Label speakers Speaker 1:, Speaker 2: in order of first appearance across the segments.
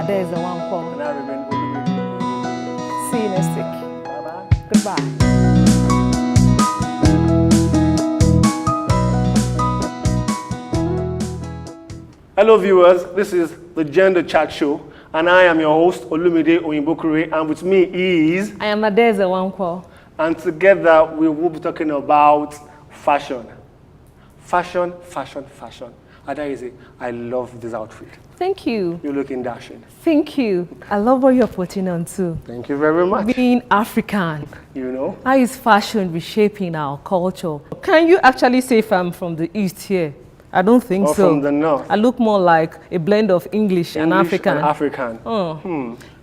Speaker 1: Adeze Nwankwo.
Speaker 2: And I remain Olumide.
Speaker 1: See you next week.
Speaker 2: Bye-bye.
Speaker 1: Goodbye.
Speaker 2: Hello viewers, this is the Gender Chat Show, and I am your host, Olumide Oyimbokure, and with me is...
Speaker 1: I am Adeze Nwankwo.
Speaker 2: And together we will be talking about fashion. Fashion, fashion, fashion. Adeze, I love this outfit.
Speaker 1: Thank you.
Speaker 2: You're looking dashing.
Speaker 1: Thank you. I love what you're putting on too.
Speaker 2: Thank you very much.
Speaker 1: Being African,
Speaker 2: You know?
Speaker 1: how is fashion reshaping our culture? Can you actually say if I'm from the East here? I don't think
Speaker 2: Or
Speaker 1: so.
Speaker 2: from the North.
Speaker 1: I look more like a blend of English and African.
Speaker 2: African.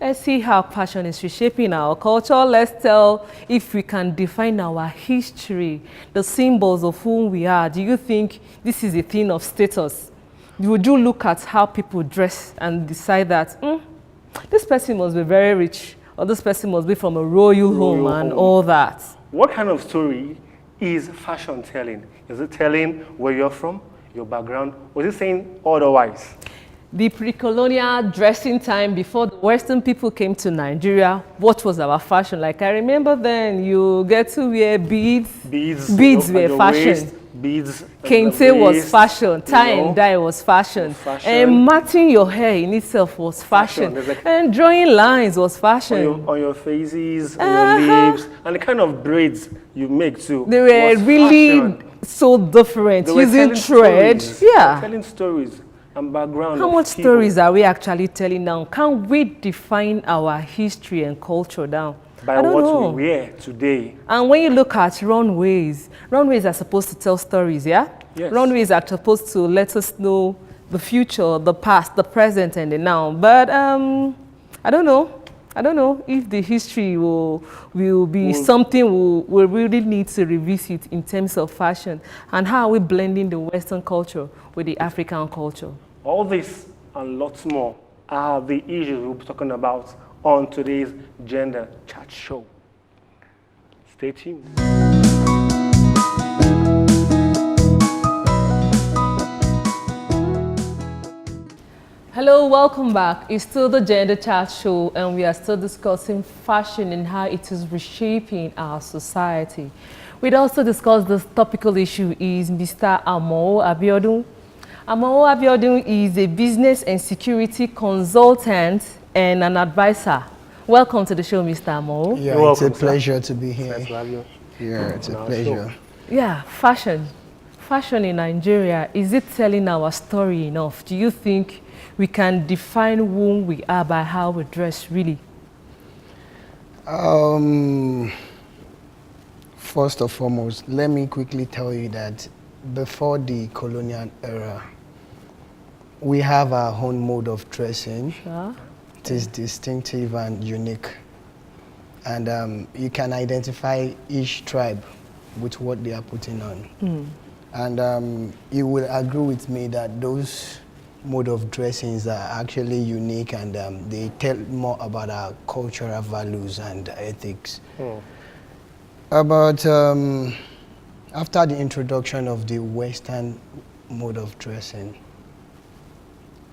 Speaker 1: Let's see how fashion is reshaping our culture. Let's tell if we can define our history, the symbols of who we are. Do you think this is a thing of status? Would you look at how people dress and decide that this person must be very rich, or this person must be from a royal home and all that?
Speaker 2: What kind of story is fashion telling? Is it telling where you're from, your background, or is it saying otherwise?
Speaker 1: The pre-colonial dressing time before the Western people came to Nigeria, what was our fashion? Like I remember then, you get to wear beads. Beads were fashion.
Speaker 2: Waist, beads.
Speaker 1: Kente was fashion, tie and dye was fashion, and matting your hair in itself was fashion, and drawing lines was fashion.
Speaker 2: On your faces, on your lips, and the kind of braids you make too.
Speaker 1: They were really
Speaker 2: fashion.
Speaker 1: So different,
Speaker 2: They were
Speaker 1: using thread.
Speaker 2: stories.
Speaker 1: Yeah.
Speaker 2: Telling stories and background.
Speaker 1: How
Speaker 2: of
Speaker 1: much
Speaker 2: people.
Speaker 1: stories are we actually telling now? Can we define our history and culture now?
Speaker 2: By
Speaker 1: I don't
Speaker 2: what
Speaker 1: know.
Speaker 2: we wear today.
Speaker 1: And when you look at runways are supposed to tell stories, yeah?
Speaker 2: Yes.
Speaker 1: Runways are supposed to let us know the future, the past, the present, and the now. But I don't know. I don't know if the history will be something we'll really need to revisit in terms of fashion. And how are we blending the Western culture with the African culture?
Speaker 2: All this and lots more are the issues we'll be talking about on today's Gender Chat Show. Stay tuned.
Speaker 1: Hello, welcome back. It's still the Gender Chat Show, and we are still discussing fashion and how it is reshaping our society. We'd also discussed this topical issue is Mr. Amao Abiodun. Amao Abiodun is a business and security consultant and an advisor. Welcome to the show, Mr. Amao.
Speaker 3: Yeah,
Speaker 2: You're
Speaker 3: it's
Speaker 2: welcome,
Speaker 3: a pleasure to be here.
Speaker 2: Nice to have you.
Speaker 3: Yeah, it's a
Speaker 2: On our
Speaker 3: pleasure.
Speaker 2: show.
Speaker 1: Yeah, fashion. Fashion in Nigeria, is it telling our story enough? Do you think we can define who we are by how we dress, really?
Speaker 3: First and foremost, let me quickly tell you that before the colonial era, we have our own mode of dressing.
Speaker 1: Sure.
Speaker 3: It is distinctive and unique. And you can identify each tribe with what they are putting on. And you will agree with me that those mode of dressings are actually unique, and they tell more about our cultural values and ethics. About after the introduction of the Western mode of dressing,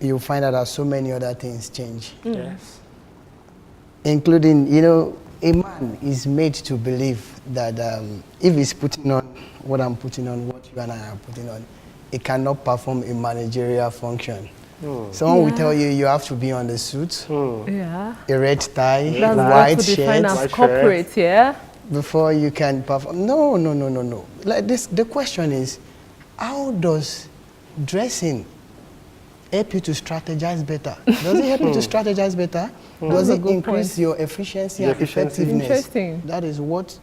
Speaker 3: you'll find out that so many other things change.
Speaker 2: Yes.
Speaker 3: Including, you know, a man is made to believe that if he's putting on what I'm putting on, what you and I are putting on, it cannot perform a managerial function. Someone will tell you you have to be on the suit,
Speaker 1: Yeah.
Speaker 3: a red tie,
Speaker 1: That's
Speaker 3: white
Speaker 1: to define
Speaker 3: shirt,
Speaker 1: as corporate, yeah?
Speaker 3: before you can perform. No. Like this, the question is, how does dressing help you to strategize better? Does it help you to strategize better? Does
Speaker 1: That's a
Speaker 3: it
Speaker 1: good
Speaker 3: increase
Speaker 1: point.
Speaker 3: your efficiency
Speaker 2: Your
Speaker 3: and
Speaker 2: efficiency.
Speaker 3: effectiveness?
Speaker 1: Interesting.
Speaker 3: That is what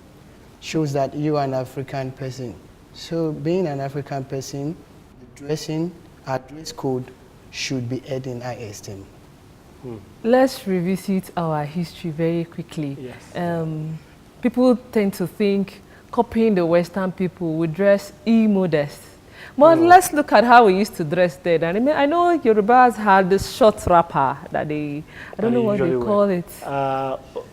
Speaker 3: shows that you are an African person. So being an African person, the dressing, our dress code should be held in high esteem.
Speaker 1: Let's revisit our history very quickly.
Speaker 2: Yes.
Speaker 1: People tend to think copying the Western people, we dress immodest. But let's look at how we used to dress then. And I know Yorubas had this short wrapper that I don't know what they call it.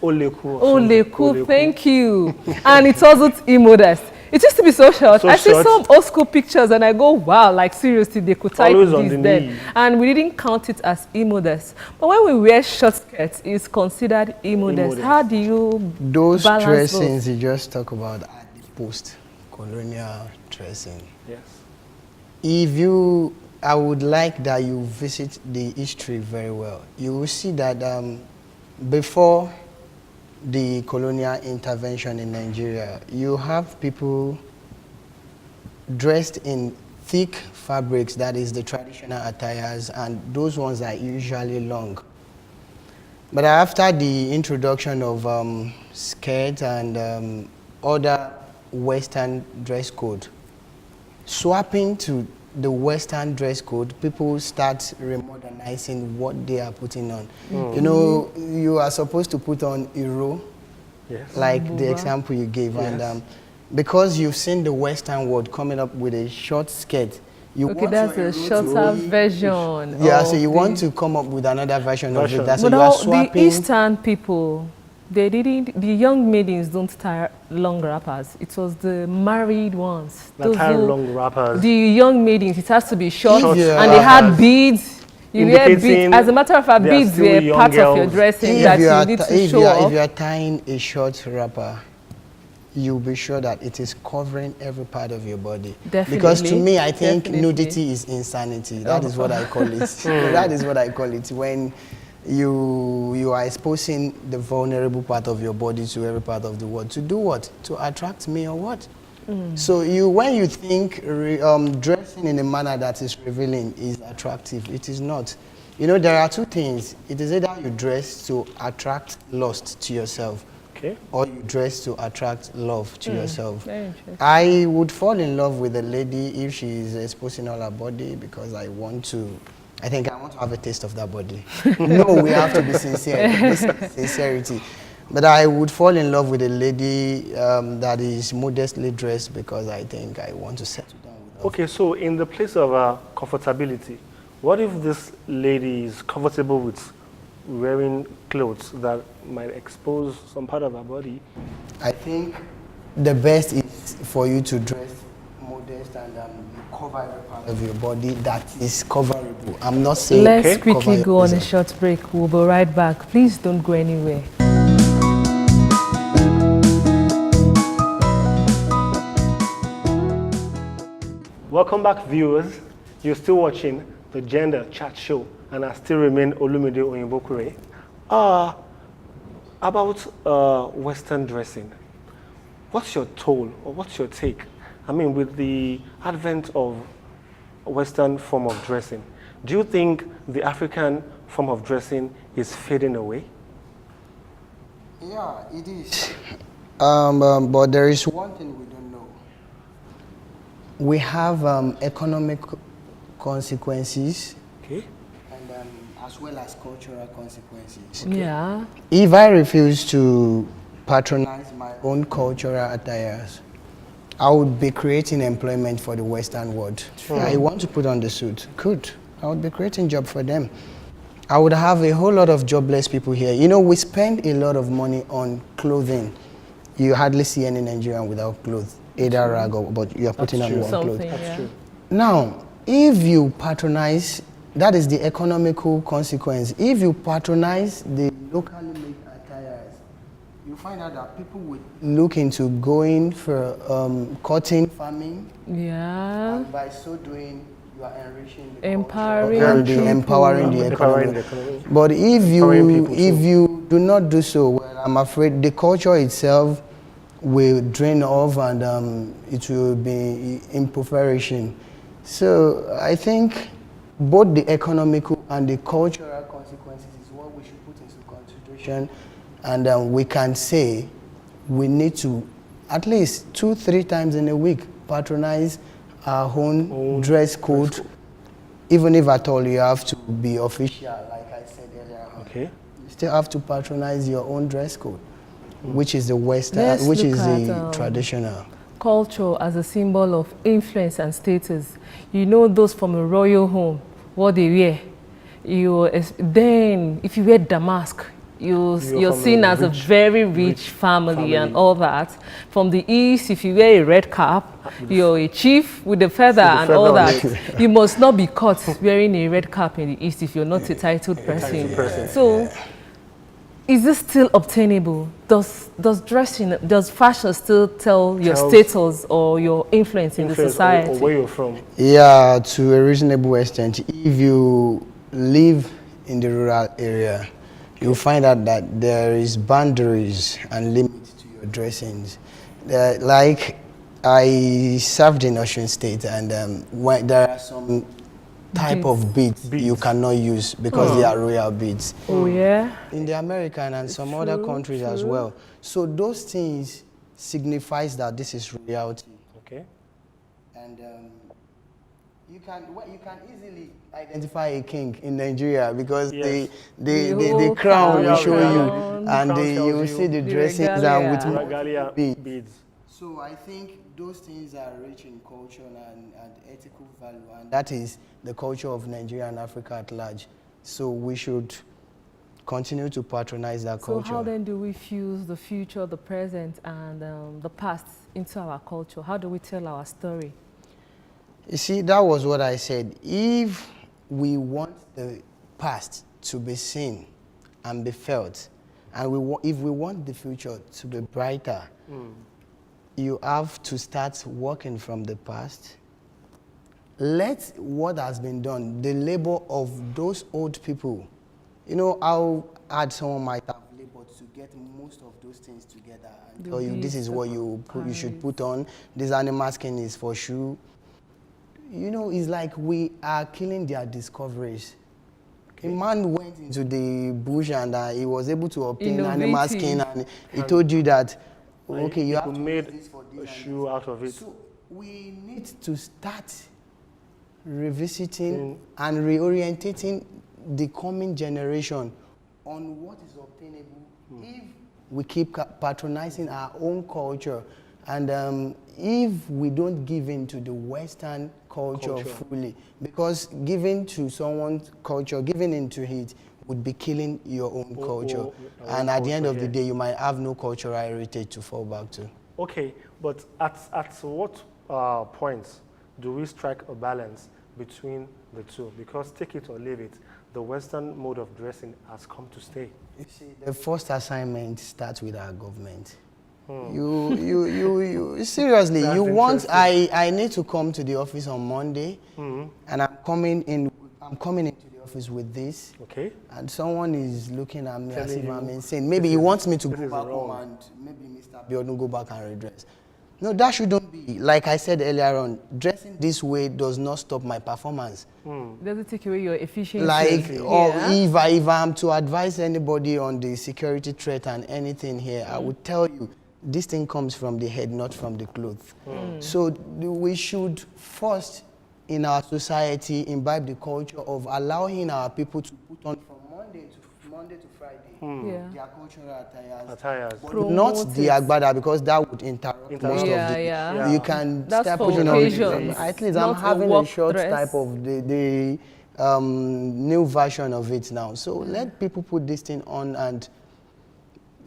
Speaker 2: Oleku.
Speaker 1: Oleku, thank you. And it wasn't immodest. It used to be so short.
Speaker 2: So
Speaker 1: I see
Speaker 2: short.
Speaker 1: some old school pictures and I go, wow, like seriously, they could type
Speaker 2: Always on
Speaker 1: this
Speaker 2: the
Speaker 1: then.
Speaker 2: knee.
Speaker 1: And we didn't count it as immodest. But when we wear short skirts, it's considered immodest.
Speaker 2: Immodest.
Speaker 1: How do you
Speaker 3: Those
Speaker 1: balance
Speaker 3: dressings
Speaker 1: both?
Speaker 3: you just talk about are the post-colonial dressing.
Speaker 2: Yes.
Speaker 3: I would like that you visit the history very well. You will see that before the colonial intervention in Nigeria, you have people dressed in thick fabrics, that is the traditional attires, and those ones are usually long. But after the introduction of skirt and other Western dress code, swapping to the Western dress code, people start remodernizing what they are putting on. You know, you are supposed to put on Iro,
Speaker 2: Yes.
Speaker 3: like the
Speaker 1: Buba.
Speaker 3: example you gave,
Speaker 2: Yes.
Speaker 3: and because you've seen the Western world coming up with a short skirt, you
Speaker 1: Okay,
Speaker 3: want
Speaker 1: that's
Speaker 3: your
Speaker 1: the
Speaker 3: Iro
Speaker 1: shorter
Speaker 3: to be-
Speaker 1: version.
Speaker 3: Yeah,
Speaker 1: of
Speaker 3: so you want
Speaker 1: the-
Speaker 3: to come up with another version of
Speaker 2: Version.
Speaker 3: it. That's so
Speaker 1: But
Speaker 3: you are
Speaker 1: all the
Speaker 3: swapping.
Speaker 1: Eastern people, they didn't. The young maidens don't tie long wrappers. It was the married ones.
Speaker 2: That
Speaker 1: Those
Speaker 2: tie
Speaker 1: who-
Speaker 2: long wrappers.
Speaker 1: The young maidens, it has to be short,
Speaker 3: If you
Speaker 1: and they
Speaker 3: are-
Speaker 1: had beads. You wear beads.
Speaker 2: Indicating
Speaker 1: As a matter of fact,
Speaker 2: they are
Speaker 1: beads
Speaker 2: still
Speaker 1: were
Speaker 2: young
Speaker 1: part of your
Speaker 2: girls.
Speaker 1: dressing
Speaker 3: If
Speaker 1: that
Speaker 3: you
Speaker 1: you
Speaker 3: are
Speaker 1: need
Speaker 3: ti-
Speaker 1: to
Speaker 3: if
Speaker 1: show
Speaker 3: you are, if
Speaker 1: off.
Speaker 3: you are tying a short wrapper, you'll be sure that it is covering every part of your body. Because to
Speaker 1: Definitely,
Speaker 3: me, I think
Speaker 1: definitely.
Speaker 3: nudity is insanity. That is what I call it. That is what I call it. When you are exposing the vulnerable part of your body to every part of the world. To do what? To attract me or what? So when you think dressing in a manner that is revealing is attractive, it is not. You know, there are two things. It is either you dress to attract lust to yourself,
Speaker 2: Okay.
Speaker 3: or you dress to attract love to yourself.
Speaker 1: Very interesting.
Speaker 3: I would fall in love with a lady if she is exposing all her body because I want to have a taste of that body. No, we have to be sincere. This is sincerity. But I would fall in love with a lady that is modestly dressed because I think I want to settle down with her.
Speaker 2: Okay, so in the place of comfortability, what if this lady is comfortable with wearing clothes that might expose some part of her body?
Speaker 3: I think the best is for you to dress modest and cover every part of your body that is coverable. I'm not saying
Speaker 1: Let's
Speaker 2: Okay.
Speaker 1: quickly
Speaker 3: cover
Speaker 1: go on a
Speaker 3: yourself.
Speaker 1: short break. We'll be right back. Please don't go anywhere.
Speaker 2: Welcome back, viewers. You're still watching the Gender Chat Show, and I still remain Olumide Oyimbokure. About Western dressing, what's your toll or what's your take? I mean, with the advent of Western form of dressing, do you think the African form of dressing is fading away?
Speaker 3: Yeah, it is. But there is one thing we don't know. We have economic consequences
Speaker 2: Okay.
Speaker 3: and as well as cultural consequences.
Speaker 1: Yeah.
Speaker 3: If I refuse to patronize my own cultural attires, I would be creating employment for the Western world. I want to put on the suit. Good. I would be creating job for them. I would have a whole lot of jobless people here. You know, we spend a lot of money on clothing. You hardly see any Nigerian without clothes, either rag or, but you are putting on
Speaker 2: true.
Speaker 3: one clothes.
Speaker 1: Something,
Speaker 2: That's
Speaker 1: yeah.
Speaker 2: true.
Speaker 3: Now, if you patronize, that is the economical consequence. If you patronize the locally made attires, you find out that people would look into going for cotton farming,
Speaker 1: Yeah.
Speaker 3: and by so doing, you are enriching the
Speaker 1: Empowering
Speaker 3: culture and
Speaker 1: people.
Speaker 3: empowering the
Speaker 2: Empowering
Speaker 3: economy.
Speaker 2: the economy.
Speaker 3: But if
Speaker 2: Empowering
Speaker 3: you
Speaker 2: people
Speaker 3: if
Speaker 2: too.
Speaker 3: you do not do so, well, I'm afraid the culture itself will drain off and it will be impoverishing. So I think both the economical and the cultural consequences is what we should put into consideration, and we can say we need to at least 2-3 times in a week patronize our own dress code, even if at all you have to be official, like I said earlier on.
Speaker 2: Okay.
Speaker 3: You still have to patronize your own dress code, which is the Western,
Speaker 1: Let's
Speaker 3: which
Speaker 1: look
Speaker 3: is the
Speaker 1: at,
Speaker 3: traditional.
Speaker 1: Culture as a symbol of influence and status. You know those from a royal home, what they wear. Then, if you wear damask, you're
Speaker 2: from
Speaker 1: seen
Speaker 2: a
Speaker 1: as a
Speaker 2: rich-
Speaker 1: very rich family and all that. From the east, if you wear a red cap, you're a chief with a feather and
Speaker 2: feather
Speaker 1: all
Speaker 2: on
Speaker 1: that. You must not be caught wearing a red cap in the east if you're not a titled person.
Speaker 2: person.
Speaker 1: So, is this still obtainable? Does fashion still tell your
Speaker 2: Tells-
Speaker 1: status or your influence in the
Speaker 2: Influence
Speaker 1: society?
Speaker 2: or where you're from.
Speaker 3: Yeah, to a reasonable extent. If you live in the rural area, you'll find out that there is boundaries and limits to your dressings. Like I served in Osun State, and when there are some type of beads you cannot use because they are royal beads.
Speaker 1: Oh yeah.
Speaker 3: In the American and some other countries as well. So those things signifies that this is royalty.
Speaker 2: Okay.
Speaker 3: And you can easily identify a king in Nigeria because
Speaker 2: Yes.
Speaker 3: the crown will show you,
Speaker 1: crown.
Speaker 3: and
Speaker 2: Crown
Speaker 3: you
Speaker 2: tells
Speaker 3: will
Speaker 2: you.
Speaker 3: see the
Speaker 1: The
Speaker 3: dressings and
Speaker 1: regalia.
Speaker 3: with
Speaker 2: Regalia
Speaker 3: beads.
Speaker 2: beads.
Speaker 3: So I think those things are rich in culture and ethical value, and that is the culture of Nigeria and Africa at large. So we should continue to patronize that
Speaker 1: So
Speaker 3: culture.
Speaker 1: how then do we fuse the future, the present, and the past into our culture? How do we tell our story?
Speaker 3: You see, that was what I said. If we want the past to be seen and be felt, and if we want the future to be brighter, you have to start working from the past. Let what has been done, the labor of those old people, you know how hard someone might have labored to get most of those things together and
Speaker 1: The
Speaker 3: tell you this
Speaker 1: beads,
Speaker 3: is
Speaker 1: the
Speaker 3: what you should
Speaker 1: ties.
Speaker 3: put on, this animal skin is for shoe. You know, it's like we are killing their discoveries. A man went into the bush and he was able to obtain animal skin, and he told you that, okay, you have to
Speaker 2: made
Speaker 3: use this for this
Speaker 2: a
Speaker 3: and
Speaker 2: shoe out of it.
Speaker 3: so we need to start revisiting and reorientating the coming generation on what is obtainable if we keep patronizing our own culture, and if we don't give in to the Western culture fully, because giving to someone's culture, giving into it would be killing your own culture, and at the end of the day you might have no cultural heritage to fall back to.
Speaker 2: Okay, but at what point do we strike a balance between the two? Because take it or leave it, the Western mode of dressing has come to stay.
Speaker 3: You see, the first assignment starts with our government. You seriously,
Speaker 2: That's
Speaker 3: you want,
Speaker 2: interesting.
Speaker 3: I need to come to the office on Monday, and I'm coming into the office with this,
Speaker 2: Okay.
Speaker 3: and someone is looking at me as
Speaker 2: Telling
Speaker 3: if I'm
Speaker 2: you
Speaker 3: insane. Maybe he wants me to
Speaker 2: this
Speaker 3: go
Speaker 2: is
Speaker 3: back home
Speaker 2: wrong.
Speaker 3: and maybe Mr. Biodun go back and redress. No, that shouldn't be. Like I said earlier on, dressing this way does not stop my performance.
Speaker 1: Does it take away your efficiency?
Speaker 3: Like, or
Speaker 1: Yeah.
Speaker 3: if I'm to advise anybody on the security threat and anything here, I would tell you, this thing comes from the head, not from the clothes. So we should first, in our society, imbibe the culture of allowing our people to put on from Monday to Friday
Speaker 1: Yeah.
Speaker 3: their cultural
Speaker 2: Attires.
Speaker 3: but
Speaker 1: Promote
Speaker 3: not the
Speaker 1: it.
Speaker 3: agbada, because that would interrupt most
Speaker 1: Yeah,
Speaker 3: of the.
Speaker 1: yeah.
Speaker 3: You can
Speaker 1: That's
Speaker 3: start
Speaker 1: for
Speaker 3: putting on.
Speaker 1: occasions,
Speaker 3: At least
Speaker 1: not
Speaker 3: I'm
Speaker 1: a
Speaker 3: having a
Speaker 1: work
Speaker 3: short
Speaker 1: dress.
Speaker 3: type of the new version of it now. So let people put this thing on, and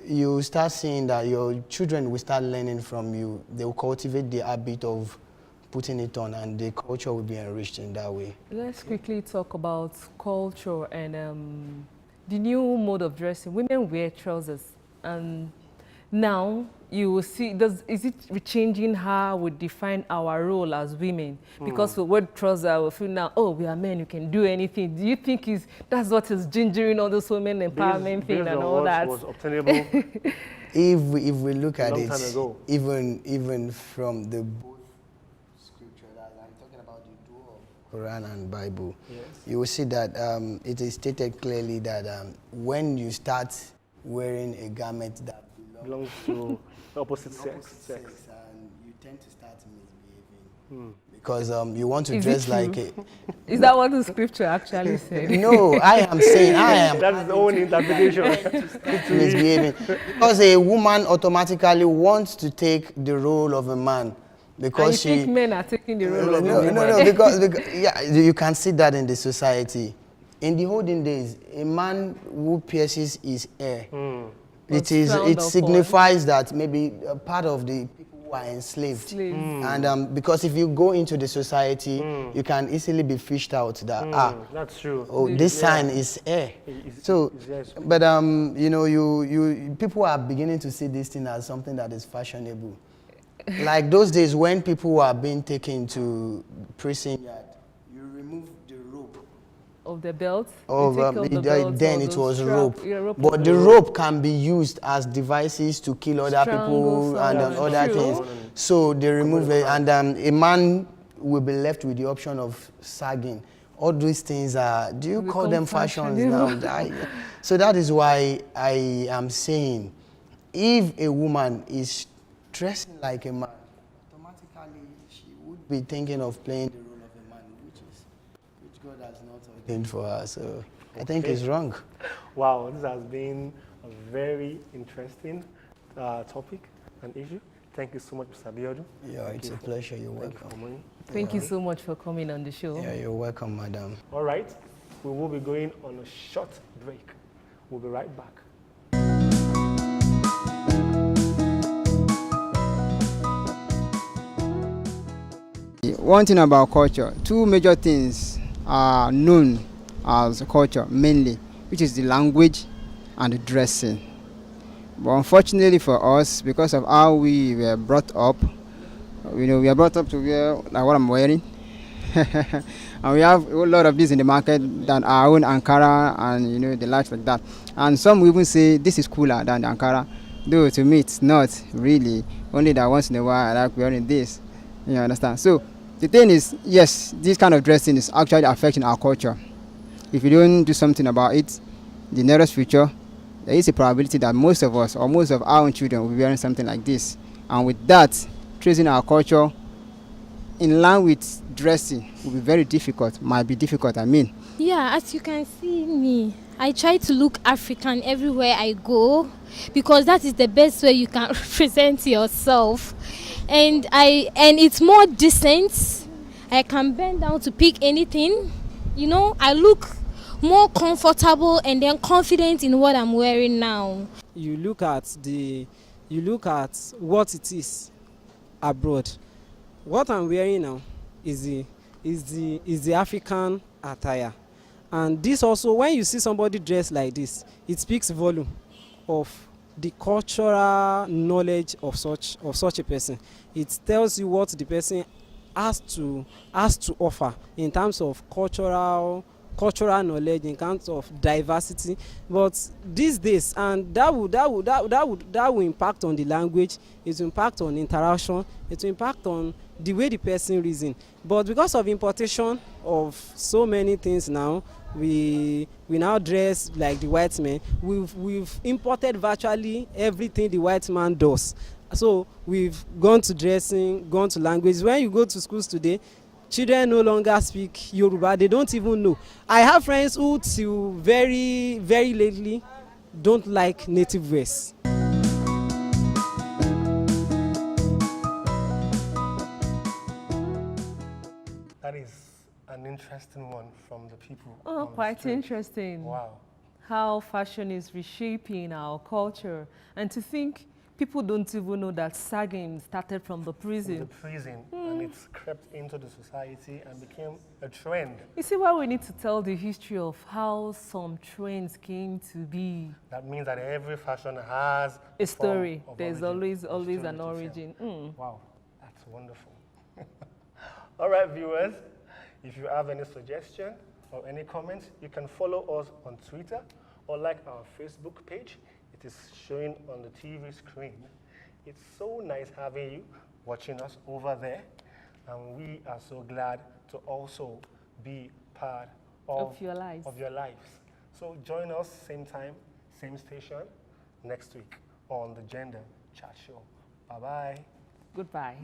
Speaker 3: you start seeing that your children will start learning from you. They will cultivate the habit of putting it on, and the culture will be enriched in that way.
Speaker 1: Let's quickly talk about culture and the new mode of dressing. Women wear trousers, and now you will see, is it changing how we define our role as women? Because we wear trousers, we feel now, oh, we are men, you can do anything. Do you think that's what is gingering all those women empowerment thing
Speaker 2: Based
Speaker 1: and
Speaker 2: on
Speaker 1: all
Speaker 2: what
Speaker 1: that?
Speaker 2: was obtainable.
Speaker 3: If we look at
Speaker 2: Long time
Speaker 3: it,
Speaker 2: ago.
Speaker 3: even from the both scripture that I'm talking about, the two of Quran and Bible, you will see that it is stated clearly that when you start wearing a garment that
Speaker 2: Belongs to the opposite
Speaker 3: to
Speaker 2: sex.
Speaker 3: and you tend to start misbehaving because you want to
Speaker 1: Is it
Speaker 3: dress like
Speaker 1: true?
Speaker 3: a.
Speaker 1: Is that what the scripture actually said?
Speaker 3: No, I am saying I am
Speaker 2: That's his own interpretation.
Speaker 3: misbehaving because a woman automatically wants to take the role of a man
Speaker 1: And you
Speaker 3: because
Speaker 1: think men are taking the role of a
Speaker 3: no,
Speaker 1: woman?
Speaker 3: because yeah, you can see that in the society. in the olden days, a man who pierces his hair,
Speaker 1: It's frowned
Speaker 3: it
Speaker 1: upon.
Speaker 3: signifies that maybe a part of the people who are enslaved.
Speaker 1: Slaves.
Speaker 3: And because if you go into the society, you can easily be fished out that,
Speaker 2: That's true.
Speaker 3: oh, this sign is hair.
Speaker 2: It's-
Speaker 3: So,
Speaker 2: yes.
Speaker 3: but you know, people are beginning to see this thing as something that is fashionable. Like those days when people were being taken to prison yard, you remove the rope.
Speaker 1: Of the belt.
Speaker 3: Oh,
Speaker 1: You take off the belt
Speaker 3: then
Speaker 1: or
Speaker 3: it
Speaker 1: the
Speaker 3: was
Speaker 1: strap.
Speaker 3: rope.
Speaker 1: Yeah, rope.
Speaker 3: But the rope can be used as devices to kill other
Speaker 1: Strangle
Speaker 3: people and
Speaker 1: someone.
Speaker 3: other
Speaker 1: True.
Speaker 3: things. So they remove it, and a man will be left with the option of sagging. All these things are, do you call
Speaker 1: Become
Speaker 3: them fashions
Speaker 1: fashionable.
Speaker 3: now? So that is why I am saying, if a woman is dressing like a man, automatically she would be thinking of playing the role of a man, which God has not ordained for her. So I think it's wrong.
Speaker 2: Wow, this has been a very interesting topic and issue. Thank you so much, Mr. Abiodun.
Speaker 3: Yeah, it's a pleasure. You're
Speaker 2: Thank you for
Speaker 3: welcome.
Speaker 2: coming.
Speaker 1: Thank you so much for coming on the show.
Speaker 3: Yeah, you're welcome, madam.
Speaker 2: All right, we will be going on a short break. We'll be right back.
Speaker 4: One thing about culture, two major things are known as culture mainly, which is the language and the dressing. But unfortunately for us, because of how we were brought up, we are brought up to wear like what I'm wearing. And we have a lot of this in the market than our own Ankara and the likes like that. And some will even say this is cooler than the Ankara, though to me it's not really. Only that once in a while I like wearing this. You understand? So the thing is, yes, this kind of dressing is actually affecting our culture. If you don't do something about it, the nearest future, there is a probability that most of us or most of our own children will be wearing something like this. And with that, tracing our culture in line with dressing will be very difficult, might be difficult, I mean.
Speaker 5: Yeah, as you can see me, I try to look African everywhere I go because that is the best way you can represent yourself. And it's more decent. I can bend down to pick anything. I look more comfortable and then confident in what I'm wearing now.
Speaker 6: You look at what it is abroad. What I'm wearing now is the African attire, and this also, when you see somebody dressed like this, it speaks volume of the cultural knowledge of such a person. It tells you what the person has to offer in terms of cultural knowledge, in terms of diversity. But these days, and that will impact on the language, it will impact on interaction, it will impact on the way the person reason. But because of importation of so many things now, we now dress like the white man. We've imported virtually everything the white man does. So we've gone to dressing, gone to language. When you go to schools today, children no longer speak Yoruba. They don't even know. I have friends who till very, very lately don't like native wears.
Speaker 2: That is an interesting one from the people.
Speaker 1: Oh,
Speaker 2: on the
Speaker 1: quite
Speaker 2: street.
Speaker 1: interesting.
Speaker 2: Wow.
Speaker 1: How fashion is reshaping our culture. And to think people don't even know that sagging started from the
Speaker 2: In
Speaker 1: prison.
Speaker 2: the prison, and it's crept into the society and became a trend.
Speaker 1: You see why we need to tell the history of how some trends came to be.
Speaker 2: That means that every fashion has
Speaker 1: A
Speaker 2: form
Speaker 1: story.
Speaker 2: of
Speaker 1: There's
Speaker 2: origin,
Speaker 1: always
Speaker 2: a story
Speaker 1: an
Speaker 2: to tell.
Speaker 1: origin.
Speaker 2: Wow, that's wonderful. All right, viewers, if you have any suggestion or any comments, you can follow us on Twitter or like our Facebook page. It is showing on the TV screen. It's so nice having you watching us over there, and we are so glad to also be part
Speaker 1: Of your lives.
Speaker 2: of your lives. So join us same time, same station next week on the Gender Chat Show. Bye-bye.
Speaker 1: Goodbye.